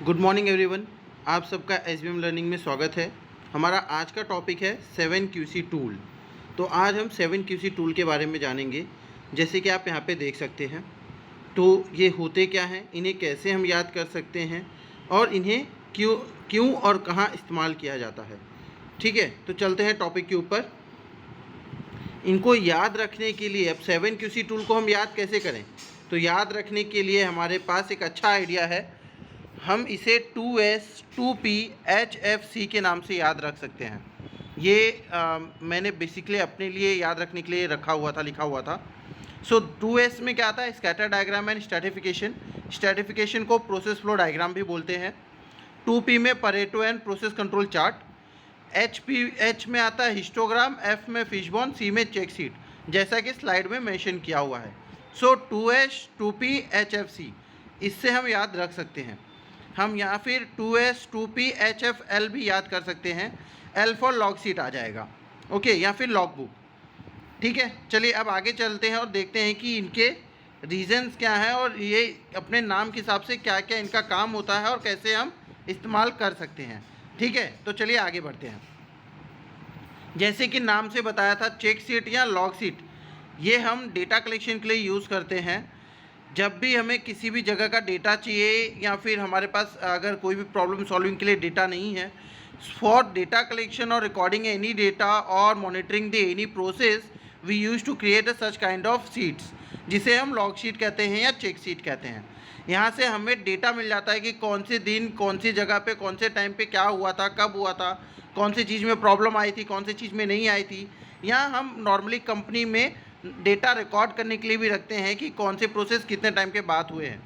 Good morning everyone. आप सबका SBM learning में स्वागत है। हमारा आज का टॉपिक है 7QC टूल। तो आज हम 7QC टूल के बारे में जानेंगे। जैसे कि आप यहाँ पे देख सकते हैं, तो ये होते क्या हैं, इन्हें कैसे हम याद कर सकते हैं और इन्हें क्यों क्यों और कहाँ इस्तेमाल किया जाता है। ठीक है, तो चलते हैं टॉपिक के ऊपर। इनको याद रखने के लिए अब 7QC टूल को हम याद कैसे करें, तो याद रखने के लिए हमारे पास एक अच्छा आइडिया है। हम इसे 2S 2P HFC के नाम से याद रख सकते हैं। ये मैंने बेसिकली अपने लिए याद रखने के लिए लिखा हुआ था। सो 2S में क्या आता है, scatter diagram and stratification. Stratification को प्रोसेस फ्लो डायग्राम भी बोलते हैं। 2P में Pareto and process control chart. H में आता है हिस्टोग्राम, F में फिशबोन, C में चेक शीट, जैसा कि स्लाइड में मेंशन किया हुआ है। सो 2S 2P HFC, इससे हम याद रख सकते हैं। हम या फिर 2S 2P HFL भी याद कर सकते हैं। L फॉर लॉग शीट आ जाएगा, ओके, या फिर लॉग बुक। ठीक है, चलिए अब आगे चलते हैं और देखते हैं कि इनके रीजंस क्या हैं और ये अपने नाम के हिसाब से क्या क्या इनका काम होता है और कैसे हम इस्तेमाल कर सकते हैं। ठीक है, तो चलिए आगे बढ़ते हैं। जैसे कि नाम से बताया था, चेक शीट या लॉग शीट, ये हम डेटा कलेक्शन के लिए यूज़ करते हैं। जब भी हमें किसी भी जगह का डेटा चाहिए या फिर हमारे पास अगर कोई भी प्रॉब्लम सॉल्विंग के लिए डेटा नहीं है, फॉर डेटा कलेक्शन और रिकॉर्डिंग एनी डेटा और monitoring the any process, we use to create such kind of sheets, जिसे हम लॉग शीट कहते हैं या चेक शीट कहते हैं। यहाँ से हमें डेटा मिल जाता है कि कौन से दिन, कौन सी जगह पे, कौन से टाइम पे क्या हुआ था, कब हुआ था, कौन सी चीज़ में प्रॉब्लम आई थी, कौन सी चीज़ में नहीं आई थी। या हम नॉर्मली कंपनी में डेटा रिकॉर्ड करने के लिए भी रखते हैं कि कौन से प्रोसेस कितने टाइम के बाद हुए हैं।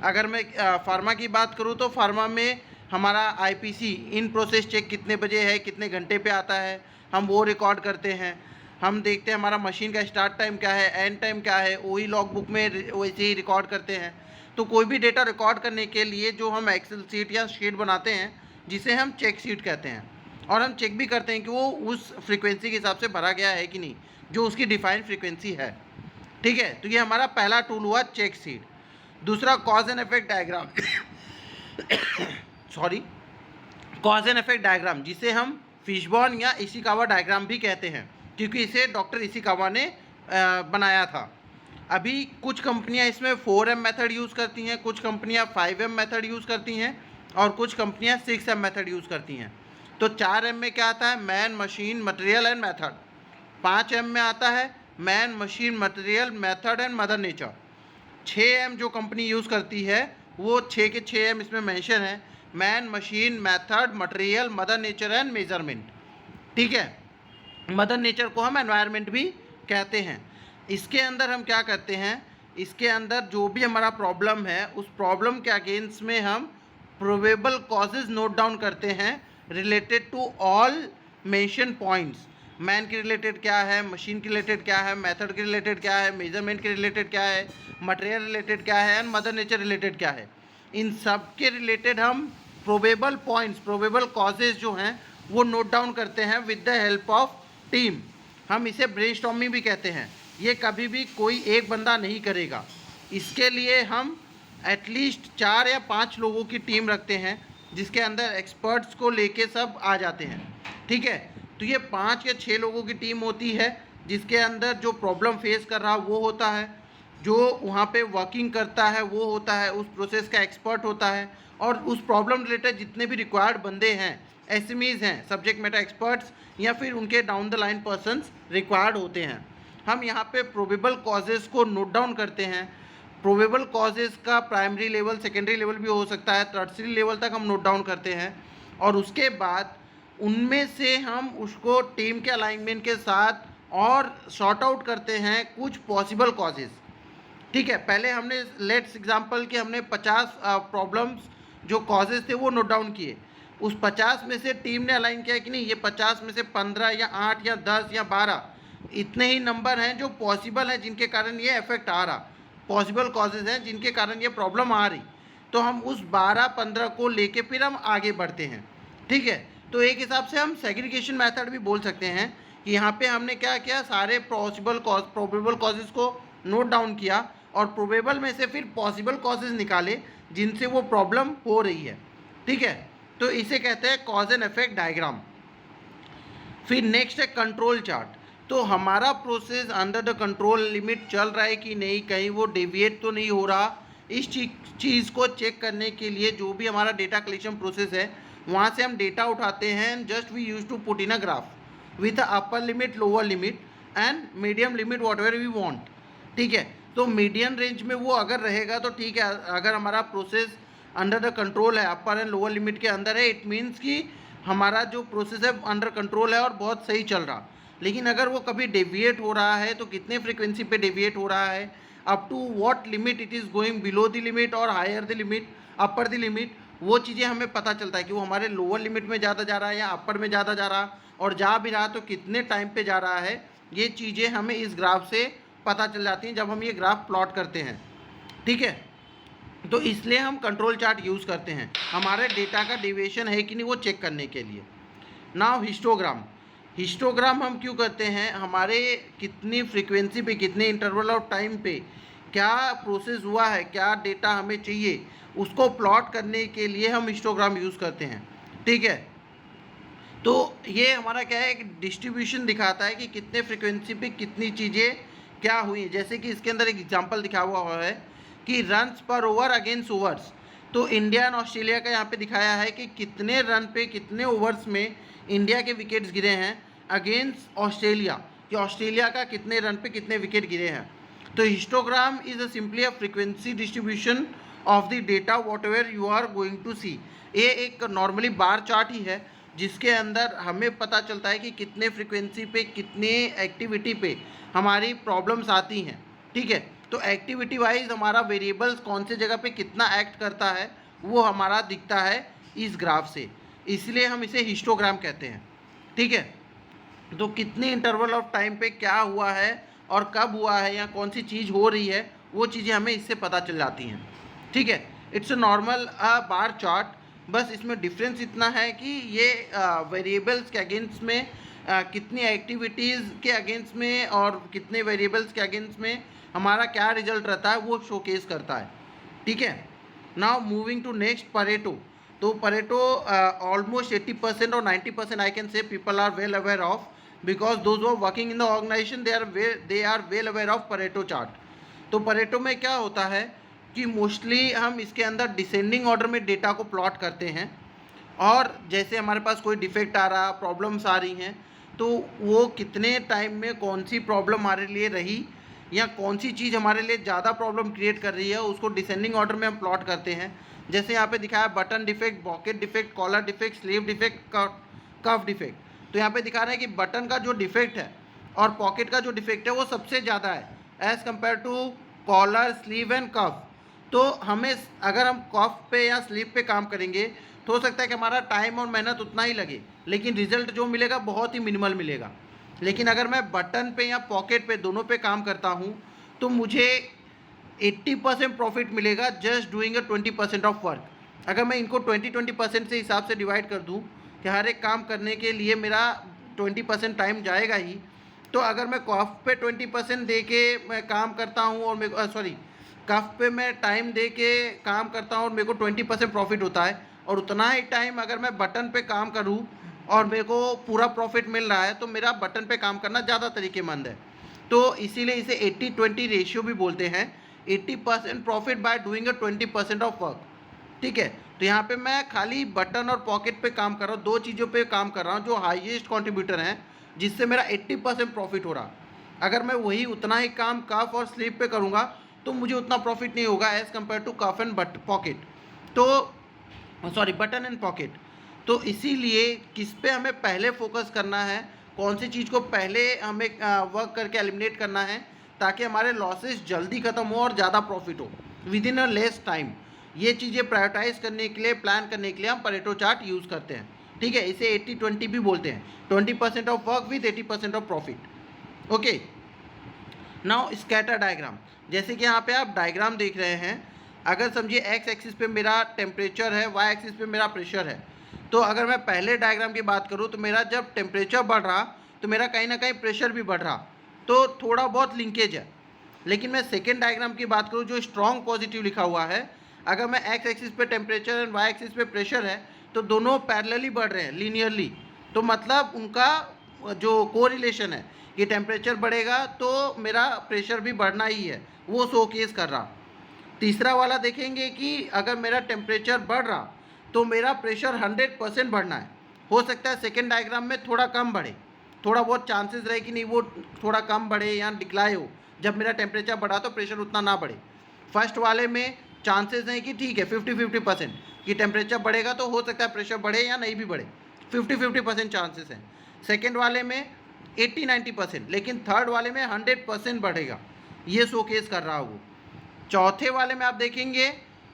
अगर मैं फार्मा की बात करूँ तो फार्मा में हमारा आईपीसी, इन प्रोसेस चेक कितने बजे है, कितने घंटे पे आता है, हम वो रिकॉर्ड करते हैं। हम देखते हैं हमारा मशीन का स्टार्ट टाइम क्या है, एंड टाइम क्या है, वही लॉग बुक में वैसे ही रिकॉर्ड करते हैं। तो कोई भी डेटा रिकॉर्ड करने के लिए जो हम एक्सेल शीट या शीट बनाते हैं, जिसे हम चेक शीट कहते हैं, और हम चेक भी करते हैं कि वो उस फ्रीक्वेंसी के हिसाब से भरा गया है कि नहीं, जो उसकी डिफाइंड फ्रीक्वेंसी है। ठीक है, तो ये हमारा पहला टूल हुआ चेक शीट। दूसरा cause and effect diagram sorry, cause and effect diagram, जिसे हम फिशबॉन या इशिकावा डायग्राम भी कहते हैं, क्योंकि इसे डॉक्टर इशिकावा ने बनाया था। अभी कुछ कंपनियां इसमें 4M मेथड यूज़ करती हैं, कुछ कंपनियां 5M मेथड यूज़ करती हैं और कुछ कंपनियां 6M मेथड यूज़ करती हैं। तो 4M में क्या आता है, man, machine, material and method. 5M में आता है man, machine, material, method and mother nature. 6M जो कंपनी यूज़ करती है, वो 6 के 6M इसमें मेंशन है, man, machine, method, material, mother nature and measurement. ठीक है, मदर नेचर को हम एनवायरनमेंट भी कहते हैं। इसके अंदर हम क्या करते हैं, इसके अंदर जो भी हमारा प्रॉब्लम है, उस प्रॉब्लम के अगेंस्ट में हम प्रोबेबल कॉजेज नोट डाउन करते हैं related to all mention points. Man के रिलेटेड क्या है, मशीन के रिलेटेड क्या है, मेथड के रिलेटेड क्या है, मेजरमेंट के रिलेटेड क्या है, मटेरियल रिलेटेड क्या है एंड मदर नेचर रिलेटेड क्या है। इन सब के रिलेटेड हम प्रोबेबल पॉइंट्स, प्रोबेबल कॉजेज जो हैं वो नोट डाउन करते हैं with the help of team. हम इसे ब्रेनस्टॉर्मिंग भी कहते हैं। ये कभी भी कोई एक बंदा नहीं करेगा, इसके लिए हम एटलीस्ट 4 या 5 लोगों की टीम रखते हैं, जिसके अंदर एक्सपर्ट्स को लेके सब आ जाते हैं। ठीक है, तो ये 5 या 6 लोगों की टीम होती है, जिसके अंदर जो प्रॉब्लम फेस कर रहा वो होता है, जो वहाँ पे वर्किंग करता है वो होता है, उस प्रोसेस का एक्सपर्ट होता है, और उस प्रॉब्लम रिलेटेड जितने भी रिक्वायर्ड बंदे हैं, एसएमईज हैं, सब्जेक्ट मैटर एक्सपर्ट्स, या फिर उनके down the line persons required होते हैं। हम यहाँ पे प्रोबेबल कॉजेज़ को नोट डाउन करते हैं। प्रोबेबल कॉजेज़ का प्राइमरी लेवल, सेकेंडरी लेवल भी हो सकता है, टर्सरी लेवल तक हम नोट डाउन करते हैं, और उसके बाद उनमें से हम उसको टीम के अलाइनमेंट के साथ और सॉर्ट आउट करते हैं कुछ पॉसिबल कॉजेज़। ठीक है, पहले हमने लेट्स एग्जांपल कि हमने 50 प्रॉब्लम्स जो कॉजेज़ थे वो नोट डाउन किए। उस 50 में से टीम ने अलाइन किया कि नहीं, ये 50 में से 15 या 8 या 10 या 12 इतने ही नंबर हैं जो पॉसिबल हैं, जिनके कारण ये इफेक्ट आ रहा, पॉसिबल कॉजेज़ हैं जिनके कारण ये प्रॉब्लम आ रही। तो हम उस 12-15 को लेके फिर हम आगे बढ़ते हैं। ठीक है, तो एक हिसाब से हम सेग्रीगेशन मेथड भी बोल सकते हैं कि यहाँ पे हमने क्या किया, सारे प्रोबेबल कॉजेज़ को नोट डाउन किया और प्रोबेबल में से फिर पॉसिबल कॉजेज़ निकाले जिनसे वो प्रॉब्लम हो रही है। ठीक है, तो इसे कहते हैं कॉज एंड इफेक्ट डायग्राम। फिर नेक्स्ट है कंट्रोल चार्ट। तो हमारा process under the control limit चल रहा है कि नहीं, कहीं वो डेविएट तो नहीं हो रहा, इस चीज़ को चेक करने के लिए जो भी हमारा डेटा कलेक्शन प्रोसेस है वहाँ से हम डेटा उठाते हैं। Just we use to put in a graph with upper limit, lower limit and medium limit, whatever we want. ठीक है, तो मीडियम रेंज में वो अगर रहेगा तो ठीक है, अगर हमारा प्रोसेस अंडर द कंट्रोल है, अपर एंड लोअर लिमिट के अंदर है, इट मीन्स कि हमारा जो प्रोसेस है अंडर कंट्रोल है और बहुत सही चल रहा। लेकिन अगर वो कभी डेविएट हो रहा है तो कितने फ्रीक्वेंसी पे डेविएट हो रहा है, up to what limit it is going, below the limit और higher the limit, upper the limit, वो चीज़ें हमें पता चलता है कि वो हमारे लोअर लिमिट में ज़्यादा जा रहा है या अपर में ज़्यादा जा रहा, और जा भी रहा तो कितने टाइम पे जा रहा है। ये चीज़ें हमें इस ग्राफ से पता चल जाती हैं जब हम ये ग्राफ प्लॉट करते हैं। ठीक है, तो इसलिए हम कंट्रोल चार्ट यूज़ करते हैं, हमारे डेटा का डेविएशन है कि नहीं वो चेक करने के लिए। Now histogram. हिस्टोग्राम हम क्यों करते हैं, हमारे कितनी फ्रीक्वेंसी पे, कितने इंटरवल ऑफ टाइम पे क्या प्रोसेस हुआ है, क्या डेटा हमें चाहिए, उसको प्लॉट करने के लिए हम हिस्टोग्राम यूज़ करते हैं। ठीक है, तो ये हमारा क्या है, एक डिस्ट्रीब्यूशन दिखाता है कि कितने फ्रीक्वेंसी पे कितनी चीज़ें क्या हुई हैं। जैसे कि इसके अंदर एक एग्जांपल दिखा हुआ है कि रन्स पर ओवर अगेंस्ट ओवर्स। तो इंडिया एंड ऑस्ट्रेलिया का यहाँ पे दिखाया है कि कितने रन पे, कितने ओवर्स में इंडिया के विकेट्स गिरे हैं अगेंस्ट ऑस्ट्रेलिया, कि ऑस्ट्रेलिया का कितने रन पे कितने विकेट गिरे हैं। तो histogram is a simply a frequency distribution of the data whatever you are going to see. ये एक नॉर्मली बार चार्ट ही है जिसके अंदर हमें पता चलता है कि कितने फ्रीक्वेंसी पे, कितने एक्टिविटी पे हमारी प्रॉब्लम्स आती हैं। ठीक है, तो एक्टिविटी वाइज हमारा वेरिएबल्स कौन से जगह पे कितना एक्ट करता है वो हमारा दिखता है इस ग्राफ से, इसलिए हम इसे हिस्टोग्राम कहते हैं। ठीक है, तो कितने इंटरवल ऑफ टाइम पे क्या हुआ है और कब हुआ है या कौन सी चीज़ हो रही है, वो चीज़ें हमें इससे पता चल जाती हैं। ठीक है, it's a normal bar chart, बस इसमें डिफरेंस इतना है कि ये वेरिएबल्स के अगेंस्ट में कितनी एक्टिविटीज़ के अगेंस्ट में और कितने वेरिएबल्स के अगेंस्ट में हमारा क्या रिजल्ट रहता है वो शोकेस करता है। ठीक है, now moving to next, Pareto. तो परेटो ऑलमोस्ट 80% और 90% I can say people are well aware of, because those who are working in the organisation they are well aware of Pareto chart. तो परेटो में क्या होता है कि मोस्टली हम इसके अंदर डिसेंडिंग ऑर्डर में डेटा को प्लॉट करते हैं, और जैसे हमारे पास कोई डिफेक्ट आ रहा, प्रॉब्लम्स आ रही हैं, तो वो कितने टाइम में कौन सी प्रॉब्लम हमारे लिए रही या कौन सी चीज़ हमारे लिए ज़्यादा प्रॉब्लम क्रिएट कर रही है, उसको डिसेंडिंग ऑर्डर में हम प्लॉट करते हैं। जैसे यहाँ पे दिखाया button defect, pocket defect, collar defect, sleeve defect, cuff defect. तो यहाँ पे दिखा रहा है कि बटन का जो डिफेक्ट है और पॉकेट का जो डिफेक्ट है वो सबसे ज़्यादा है as compare to collar, sleeve and cuff. तो हमें अगर हम कफ पे या स्लीव पे काम करेंगे तो हो सकता है कि हमारा टाइम और मेहनत उतना ही लगे, लेकिन रिजल्ट जो मिलेगा बहुत ही मिनिमल मिलेगा। लेकिन अगर मैं बटन पे या पॉकेट पे, दोनों पे काम करता हूँ, तो मुझे 80% प्रॉफिट मिलेगा just doing a 20% of work. अगर मैं इनको 20-20% से हिसाब से डिवाइड कर दूँ कि हर एक काम करने के लिए मेरा 20% टाइम जाएगा ही, तो अगर मैं कफ पे 20% दे के मैं काम करता हूँ और मेरे को कफ पे मैं टाइम दे के काम करता हूँ और मेरे को 20% प्रॉफिट होता है, और उतना ही टाइम अगर मैं बटन पे काम करूँ और मेरे को पूरा प्रॉफिट मिल रहा है, तो मेरा बटन पे काम करना ज़्यादा तरीकेमंद है। तो इसीलिए इसे 80-20 रेशियो भी बोलते हैं, 80% profit by doing 20% of work. ठीक है, तो यहाँ पे मैं खाली बटन और पॉकेट पे काम कर रहा हूँ, दो चीज़ों पे काम कर रहा हूँ जो हाईएस्ट कॉन्ट्रीब्यूटर हैं, जिससे मेरा 80% प्रॉफिट हो रहा। अगर मैं वही उतना ही काम कफ और स्लीव पे करूँगा तो मुझे उतना प्रॉफिट नहीं होगा as compare to cuff and pocket, तो बटन एंड पॉकेट। तो इसीलिए किस पे हमें पहले फोकस करना है, कौन सी चीज़ को पहले हमें वर्क करके एलिमिनेट करना है, ताकि हमारे लॉसेस जल्दी ख़त्म हो और ज़्यादा प्रॉफिट हो with in a less time. ये चीज़ें प्रायोरिटाइज करने के लिए, प्लान करने के लिए हम परेटो चार्ट यूज़ करते हैं। ठीक है, इसे 80-20 भी बोलते हैं, 20% of work with 80% of profit. Okay, now scatter diagram. जैसे कि यहाँ पे आप डायग्राम देख रहे हैं, अगर समझिए एक्स एक्सिस पे मेरा टेम्परेचर है, वाई एक्सिस पे मेरा प्रेशर है। तो अगर मैं पहले डायग्राम की बात करूँ तो मेरा जब टेम्परेचर बढ़ रहा तो मेरा कहीं ना कहीं प्रेशर भी बढ़ रहा, तो थोड़ा बहुत लिंकेज है। लेकिन मैं सेकेंड डायग्राम की बात करूँ जो स्ट्रॉन्ग पॉजिटिव लिखा हुआ है, अगर मैं एक्स एक्सिस पे टेम्परेचर एंड वाई एक्सिस पे प्रेशर है तो दोनों पैरेलली बढ़ रहे हैं लीनियरली, तो मतलब उनका जो कोरिलेशन है कि टेम्परेचर बढ़ेगा तो मेरा प्रेशर भी बढ़ना ही है, वो शोकेस कर रहा। तीसरा वाला देखेंगे कि अगर मेरा टेम्परेचर बढ़ रहा तो मेरा प्रेशर 100% बढ़ना है। हो सकता है सेकेंड डायग्राम में थोड़ा कम बढ़े, थोड़ा बहुत चांसेस रहे कि नहीं वो थोड़ा कम बढ़े या डिक्लाइन हो, जब मेरा टेम्परेचर बढ़ा तो प्रेशर उतना ना बढ़े। फर्स्ट वाले में चांसेस हैं कि ठीक है 50-50% कि टेम्परेचर बढ़ेगा तो हो सकता है प्रेशर बढ़े या नहीं भी बढ़े, 50-50% चांसेस हैं। सेकेंड वाले में 80-90%, लेकिन थर्ड वाले में 100% बढ़ेगा, ये शोकेस कर रहा वो। चौथे वाले में आप देखेंगे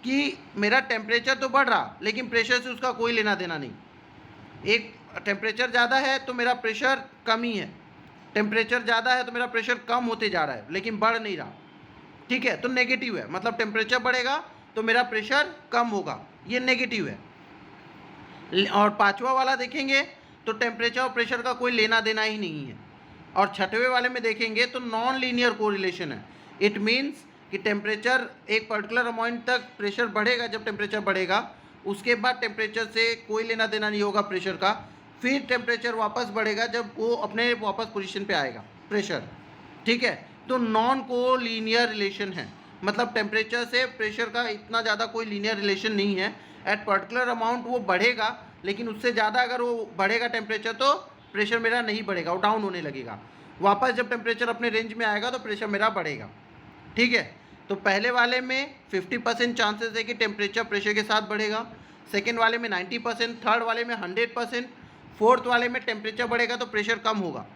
कि मेरा टेम्परेचर तो बढ़ रहा लेकिन प्रेशर से उसका कोई लेना देना नहीं। एक टेम्परेचर ज़्यादा है तो मेरा प्रेशर कम ही है, टेम्परेचर ज़्यादा है तो मेरा प्रेशर कम होते जा रहा है लेकिन बढ़ नहीं रहा, ठीक है, तो नेगेटिव है, मतलब टेम्परेचर बढ़ेगा तो मेरा प्रेशर कम होगा, ये नेगेटिव है। और पांचवा वाला देखेंगे तो टेम्परेचर और प्रेशर का कोई लेना देना ही नहीं है। और छठवें वाले में देखेंगे तो नॉन लीनियर कोरिलेशन है। इट मीन्स कि टेम्परेचर एक पर्टिकुलर अमाउंट तक प्रेशर बढ़ेगा, जब टेम्परेचर बढ़ेगा उसके बाद टेम्परेचर से कोई लेना देना नहीं होगा प्रेशर का, फिर टेम्परेचर वापस बढ़ेगा जब वो अपने वापस पोजीशन पे आएगा प्रेशर, ठीक है। तो नॉन को लीनियर रिलेशन है, मतलब टेम्परेचर से प्रेशर का इतना ज़्यादा कोई लीनियर रिलेशन नहीं है। एट पर्टिकुलर अमाउंट वो बढ़ेगा लेकिन उससे ज़्यादा अगर वो बढ़ेगा टेम्परेचर तो प्रेशर मेरा नहीं बढ़ेगा, वो डाउन होने लगेगा। वापस जब टेम्परेचर अपने रेंज में आएगा तो प्रेशर मेरा बढ़ेगा, ठीक है। तो पहले वाले में 50% चांसेस है कि टेम्परेचर प्रेशर के साथ बढ़ेगा, सेकेंड वाले में 90%, थर्ड वाले में 100%, फोर्थ वाले में टेम्परेचर बढ़ेगा तो प्रेशर कम होगा,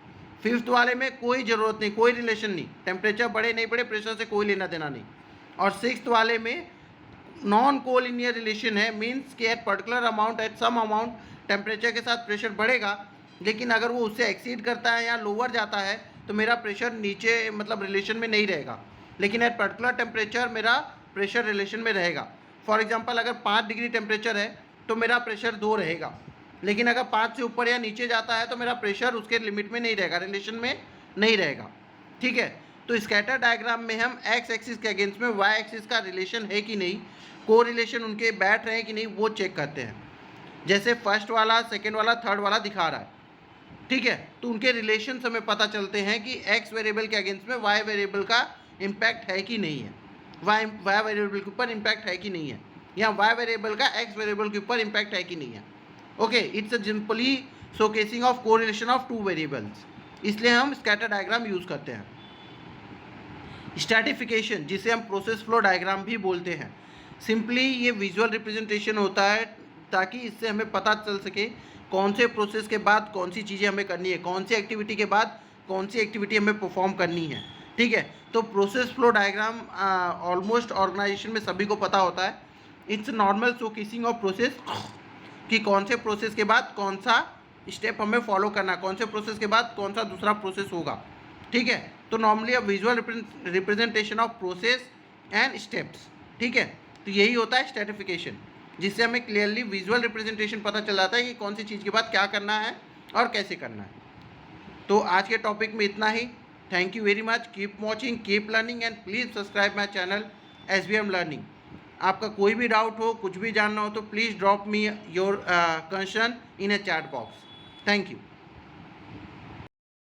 फिफ्थ वाले में कोई ज़रूरत नहीं, कोई रिलेशन नहीं, टेम्परेचर बढ़े नहीं बढ़े प्रेशर से कोई लेना देना नहीं। और सिक्स्थ वाले में नॉन कोलिनियर रिलेशन है, मीन्स कि at particular amount at some amount temperature के साथ प्रेशर बढ़ेगा, लेकिन अगर वो उससे एक्सीड करता है या लोअर जाता है तो मेरा प्रेशर नीचे मतलब रिलेशन में नहीं रहेगा, लेकिन एट पर्टिकुलर टेम्परेचर मेरा प्रेशर रिलेशन में रहेगा। फॉर एग्जांपल अगर 5 डिग्री टेम्परेचर है तो मेरा प्रेशर 2 रहेगा, लेकिन अगर 5 से ऊपर या नीचे जाता है तो मेरा प्रेशर उसके लिमिट में नहीं रहेगा, रिलेशन में नहीं रहेगा, ठीक है। तो स्कैटर डायग्राम में हम एक्स एक्सिस के अगेंस्ट में वाई एक्सिस का रिलेशन है कि नहीं, को रिलेशन उनके बैठ रहे हैं कि नहीं, वो चेक करते हैं। जैसे फर्स्ट वाला, सेकेंड वाला, थर्ड वाला दिखा रहा है, ठीक है, तो उनके रिलेशन हमें पता चलते हैं कि एक्स वेरिएबल के अगेंस्ट में वाई वेरिएबल का इम्पैक्ट है कि नहीं है, वाई वेरिएबल के ऊपर इम्पैक्ट है कि नहीं है, या वाई वेरिएबल का एक्स वेरिएबल के ऊपर इम्पैक्ट है कि नहीं है। Okay, it's a simply showcasing of correlation of 2 variables, इसलिए हम स्कैटर डायग्राम यूज़ करते हैं। स्ट्रैटिफिकेशन, जिसे हम प्रोसेस फ्लो डायग्राम भी बोलते हैं, सिंपली ये विजुअल रिप्रेजेंटेशन होता है ताकि इससे हमें पता चल सके कौन से प्रोसेस के बाद कौन सी चीज़ें हमें करनी है, कौन सी एक्टिविटी के बाद कौन सी एक्टिविटी हमें परफॉर्म करनी है, ठीक है। तो process flow diagram almost organisation में सभी को पता होता है। It's normal showcasing of process कि कौन से प्रोसेस के बाद कौन सा स्टेप हमें फॉलो करना है, कौन से प्रोसेस के बाद कौन सा दूसरा प्रोसेस होगा, ठीक है। तो normally a visual representation of process and steps, ठीक है। तो यही होता है स्ट्रैटिफिकेशन, जिससे हमें क्लियरली विजुअल रिप्रेजेंटेशन पता चल जाता है कि कौन सी चीज़ के बाद क्या करना है और कैसे करना है। तो आज के टॉपिक में इतना ही। Thank you very much, keep watching, keep learning and please subscribe my channel SBM learning. आपका कोई भी डाउट हो, कुछ भी जानना हो तो please drop me your concern in a chat box. Thank you.